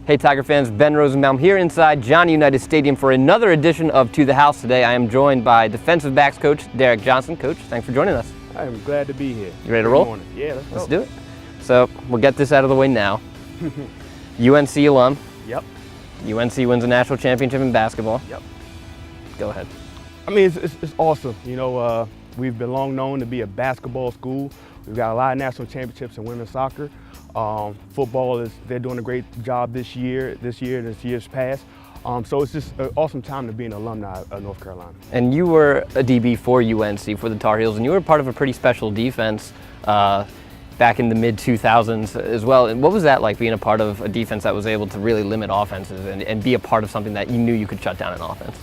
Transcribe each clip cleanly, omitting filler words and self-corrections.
Hey Tiger fans, Ben Rosenbaum here inside Johnny Unitas Stadium for another edition of To the House. Today I am joined by defensive backs coach Derrick Johnson. Coach, thanks for joining us. I am glad to be here. You ready to roll? Morning. Yeah, let's do it. So we'll get this out of the way now. UNC alum. Yep. UNC wins a national championship in basketball. Yep. Go ahead. I mean, it's awesome. You know, we've been long known to be a basketball school. We've got a lot of national championships in women's soccer. Football they're doing a great job this year and this year's past. So it's just an awesome time to be an alumni of North Carolina. And you were a DB for UNC, for the Tar Heels, and you were part of a pretty special defense back in the mid-2000s as well. And what was that like, being a part of a defense that was able to really limit offenses and be a part of something that you knew you could shut down an offense?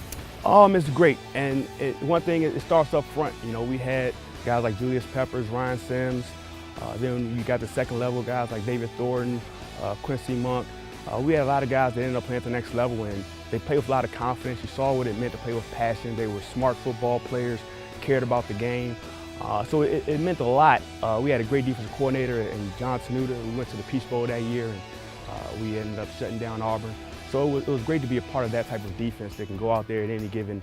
It's great. And one thing, it starts up front. You know, we had guys like Julius Peppers, Ryan Sims. Then you got the second level guys like David Thornton, Quincy Monk. We had a lot of guys that ended up playing at the next level, and they played with a lot of confidence. You saw what it meant to play with passion. They were smart football players, cared about the game. So it meant a lot. We had a great defensive coordinator in John Tenuta. We went to the Peach Bowl that year, and we ended up shutting down Auburn. So it was great to be a part of that type of defense that can go out there at any given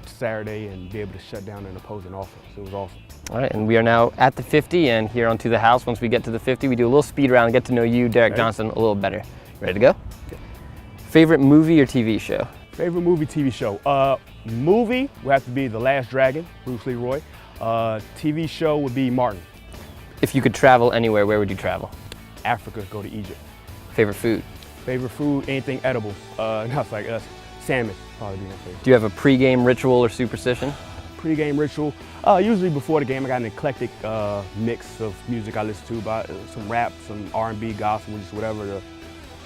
Saturday and be able to shut down an opposing offense. It was awesome. All right, and we are now at the 50, and here on To the House, once we get to the 50, we do a little speed round and get to know you, Derrick Johnson, a little better. Ready to go? Okay. Favorite movie or TV show? Favorite movie, TV show? Movie would have to be The Last Dragon, Bruce Leroy. TV show would be Martin. If you could travel anywhere, where would you travel? Africa, go to Egypt. Favorite food? Favorite food, anything edible. Not like us. Salmon, probably be my favorite. Do you have a pregame ritual or superstition? Pre-game ritual, usually before the game I got an eclectic mix of music I listen to, some rap, some R&B, gospel, just whatever the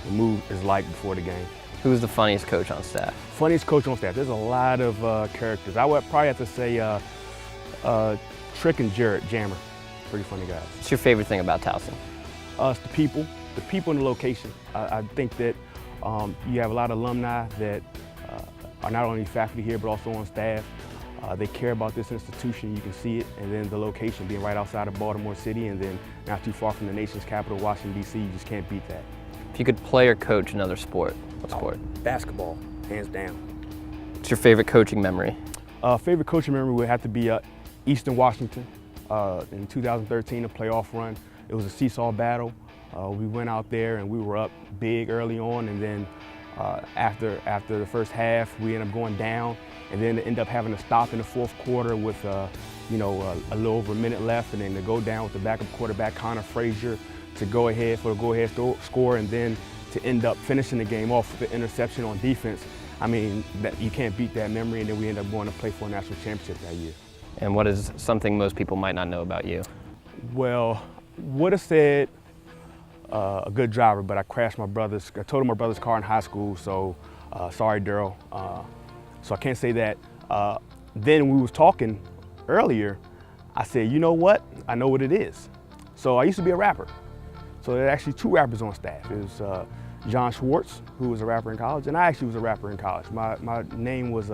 mood is like before the game. Who is the funniest coach on staff? Funniest coach on staff, there's a lot of characters. I would probably have to say Trick and Jared Jammer, pretty funny guys. What's your favorite thing about Towson? It's the people and the location. I think that you have a lot of alumni that are not only faculty here but also on staff. They care about this institution, you can see it, and then the location being right outside of Baltimore City and then not too far from the nation's capital, Washington, D.C., you just can't beat that. If you could play or coach another sport, what sport? Basketball, hands down. What's your favorite coaching memory? Favorite coaching memory would have to be Eastern Washington in 2013, a playoff run. It was a seesaw battle. We went out there and we were up big early on, and then after the first half, we ended up going down, and then end up having to stop in the fourth quarter with a little over a minute left, and then to go down with the backup quarterback Connor Frazier to go ahead for the go-ahead score, and then to end up finishing the game off with the interception on defense. I mean, you can't beat that memory, and then we end up going to play for a national championship that year. And what is something most people might not know about you? Well, would have said a good driver, but I totaled my brother's car in high school, so sorry, Daryl. So I can't say that. Then we was talking earlier, I said, you know what? I know what it is. So I used to be a rapper. So there are actually two rappers on staff. It was John Schwartz, who was a rapper in college, and I actually was a rapper in college. My name was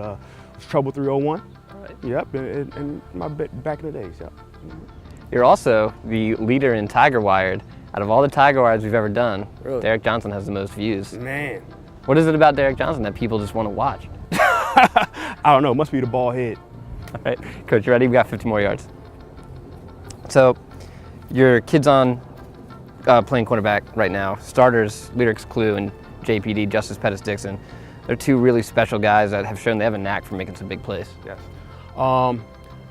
Trouble 301. Right. Yep, and back in the days, yep. You're also the leader in Tiger Wired. Out of all the Tiger Wires we've ever done, really? Derrick Johnson has the most views. Man. What is it about Derrick Johnson that people just want to watch? I don't know, it must be the bald head. All right, Coach, you ready? We've got 50 more yards. So, your kid's on playing cornerback right now. Starters, Lyrics Clue and JPD, Justice Pettis-Dixon. They're two really special guys that have shown they have a knack for making some big plays. Yes.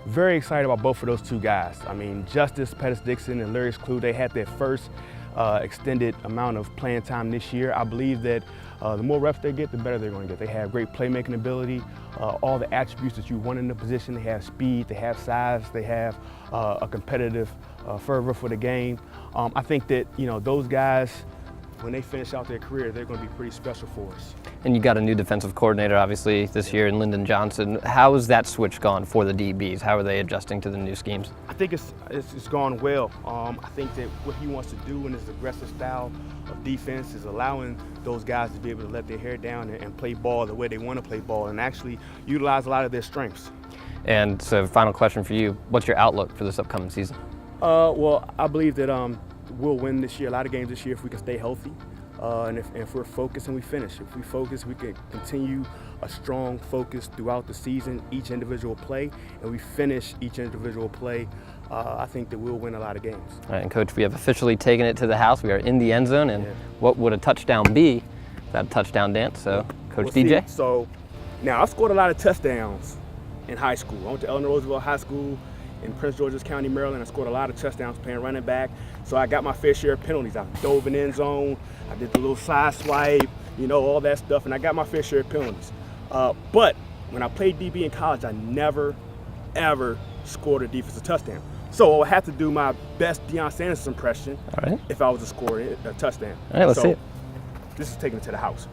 Very excited about both of those two guys. I mean, Justice Pettis-Dixon and Lyrics Clue, they had their first extended amount of playing time this year. I believe that the more reps they get, the better they're going to get. They have great playmaking ability, all the attributes that you want in the position. They have speed, they have size, they have a competitive fervor for the game. I think that, those guys, when they finish out their career, they're going to be pretty special for us. And you got a new defensive coordinator, obviously, this year in Lyndon Johnson. How has that switch gone for the DBs? How are they adjusting to the new schemes? I think it's gone well. I think that what he wants to do in his aggressive style of defense is allowing those guys to be able to let their hair down and play ball the way they want to play ball and actually utilize a lot of their strengths. And so, final question for you, what's your outlook for this upcoming season? Well, I believe that we'll win this year, a lot of games this year if we can stay healthy. And if we're focused and we finish. If we focus, we can continue a strong focus throughout the season, each individual play, and we finish each individual play. I think that we'll win a lot of games. All right, and Coach, we have officially taken it to the house. We are in the end zone, and what would a touchdown be without a touchdown dance? So, Coach DJ? So, now I've scored a lot of touchdowns in high school. I went to Eleanor Roosevelt High School in Prince George's County, Maryland. I scored a lot of touchdowns playing running back. So I got my fair share of penalties. I dove in the end zone. I did the little side swipe, you know, all that stuff, and I got my fair share of penalties. But when I played DB in college, I never, ever scored a defensive touchdown. So I had to do my best Deion Sanders impression if I was to score a touchdown. All right, let's see it. This is taking it to the house.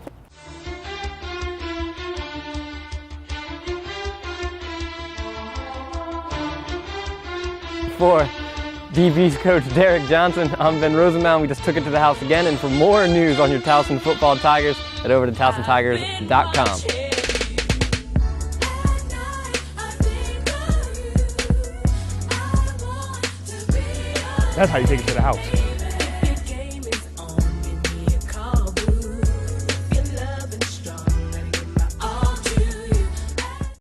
For DB's coach Derrick Johnson, I'm Ben Rosenbaum. We just took it to the house again. And for more news on your Towson football Tigers, head over to TowsonTigers.com. That's how you take it to the house.